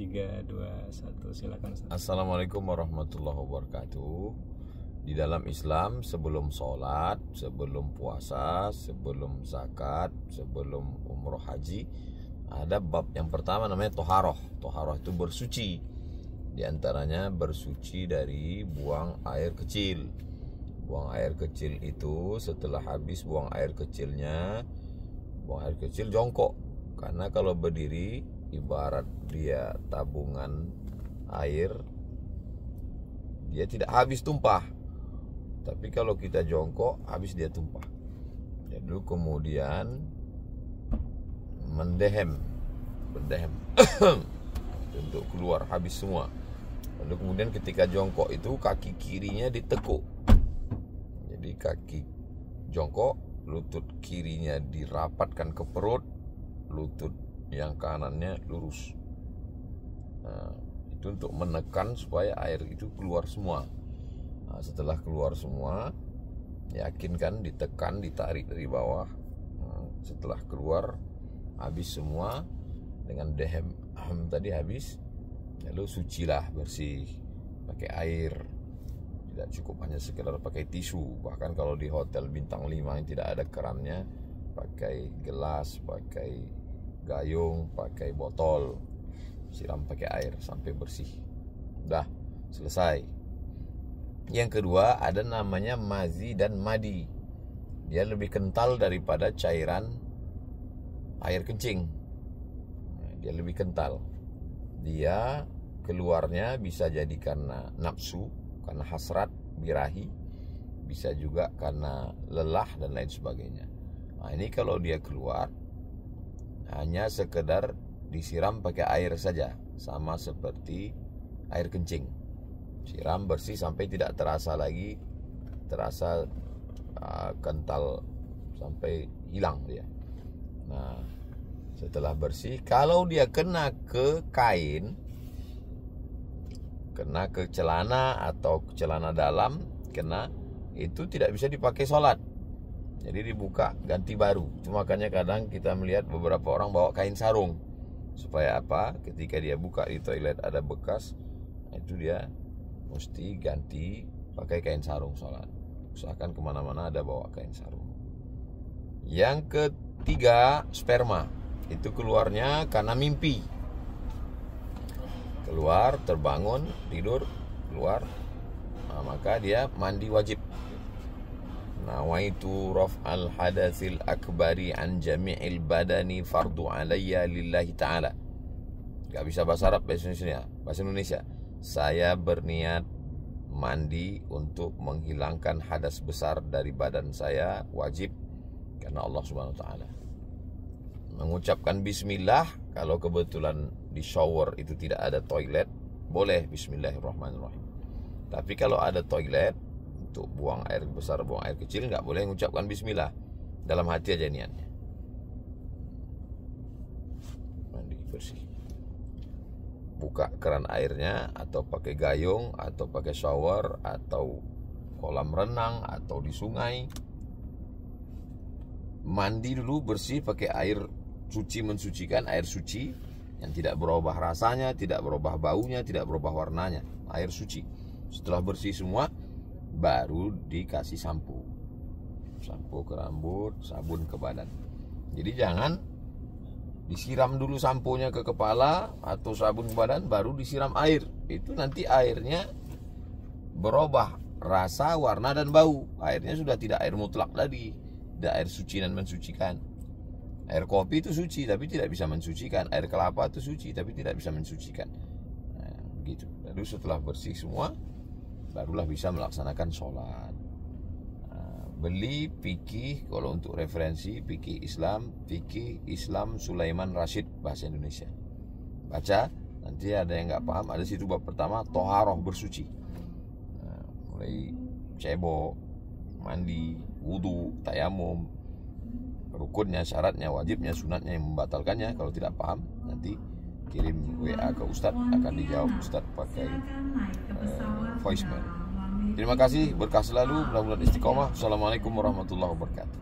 3, 2, 1, silakan Ustaz. Assalamualaikum warahmatullahi wabarakatuh. Di dalam Islam, sebelum sholat, sebelum puasa, sebelum zakat, sebelum umroh haji, ada bab yang pertama namanya toharoh. Toharoh itu bersuci. Di antaranya bersuci dari buang air kecil. Buang air kecil itu setelah habis buang air kecilnya, buang air kecil jongkok. Karena kalau berdiri ibarat dia tabungan air, dia tidak habis tumpah. Tapi kalau kita jongkok, habis dia tumpah. Jadi kemudian mendehem untuk keluar habis semua. Lalu kemudian ketika jongkok itu kaki kirinya ditekuk. Jadi kaki jongkok, lutut kirinya dirapatkan ke perut, lutut yang kanannya lurus. Nah, itu untuk menekan supaya air itu keluar semua. Nah, setelah keluar semua, yakinkan ditekan, ditarik dari bawah. Nah, setelah keluar habis semua dengan dehem tadi habis, lalu sucilah, bersih pakai air. Tidak cukup hanya sekedar pakai tisu. Bahkan kalau di hotel bintang 5 yang tidak ada kerannya, pakai gelas, pakai gayung, pakai botol, siram pakai air sampai bersih. Dah, selesai. Yang kedua ada namanya mazi dan madi. Dia lebih kental daripada cairan air kencing. Dia lebih kental. Dia keluarnya bisa jadi karena nafsu, karena hasrat, birahi, bisa juga karena lelah dan lain sebagainya. Nah, ini kalau dia keluar hanya sekedar disiram pakai air saja, sama seperti air kencing. Siram bersih sampai tidak terasa lagi, terasa kental sampai hilang dia. Nah, setelah bersih, kalau dia kena ke kain, kena ke celana atau celana dalam, kena, itu tidak bisa dipakai sholat. Jadi dibuka, ganti baru. Cuma makanya kadang kita melihat beberapa orang bawa kain sarung. Supaya apa? Ketika dia buka di toilet ada bekas, itu dia mesti ganti pakai kain sarung sholat. Usahakan kemana-mana ada bawa kain sarung. Yang ketiga, sperma. Itu keluarnya karena mimpi. Keluar, terbangun, tidur, keluar. Nah, maka dia mandi wajib. Nawaitu raf'al hadatsil akbari an jami'il badani fardu alayya lillahi ta'ala. Gak bisa bahasa Arab, bahasa Indonesia. Saya berniat mandi untuk menghilangkan hadas besar dari badan saya, wajib karena Allah Subhanahu wa taala. Mengucapkan bismillah, kalau kebetulan di shower itu tidak ada toilet, boleh bismillahirrahmanirrahim. Tapi kalau ada toilet untuk buang air besar, buang air kecil, nggak boleh mengucapkan bismillah. Dalam hati aja niatnya. Mandi bersih. Buka keran airnya, atau pakai gayung, atau pakai shower, atau kolam renang, atau di sungai. Mandi dulu bersih pakai air suci, mensucikan, air suci yang tidak berubah rasanya, tidak berubah baunya, tidak berubah warnanya. Air suci. Setelah bersih semua, baru dikasih sampo ke rambut, sabun ke badan. Jadi jangan disiram dulu samponya ke kepala atau sabun ke badan baru disiram air. Itu nanti airnya berubah rasa, warna dan bau. Airnya sudah tidak air mutlak lagi, tidak air suci dan mensucikan. Air kopi itu suci tapi tidak bisa mensucikan. Air kelapa itu suci tapi tidak bisa mensucikan. Nah, begitu. Lalu setelah bersih semua, barulah bisa melaksanakan sholat. Nah, beli fikih, kalau untuk referensi fikih Islam Sulaiman Rashid bahasa Indonesia. Baca, nanti ada yang nggak paham, ada situ bab pertama toharoh, bersuci. Nah, mulai cebok, mandi, wudu, tayamum, rukunnya, syaratnya, wajibnya, sunatnya, yang membatalkannya. Kalau tidak paham, nanti kirim WA ke Ustadz, akan dijawab Ustadz pakai voicemail. Terima kasih, berkah selalu, mudah-mudahan istiqomah. Assalamualaikum warahmatullahi wabarakatuh.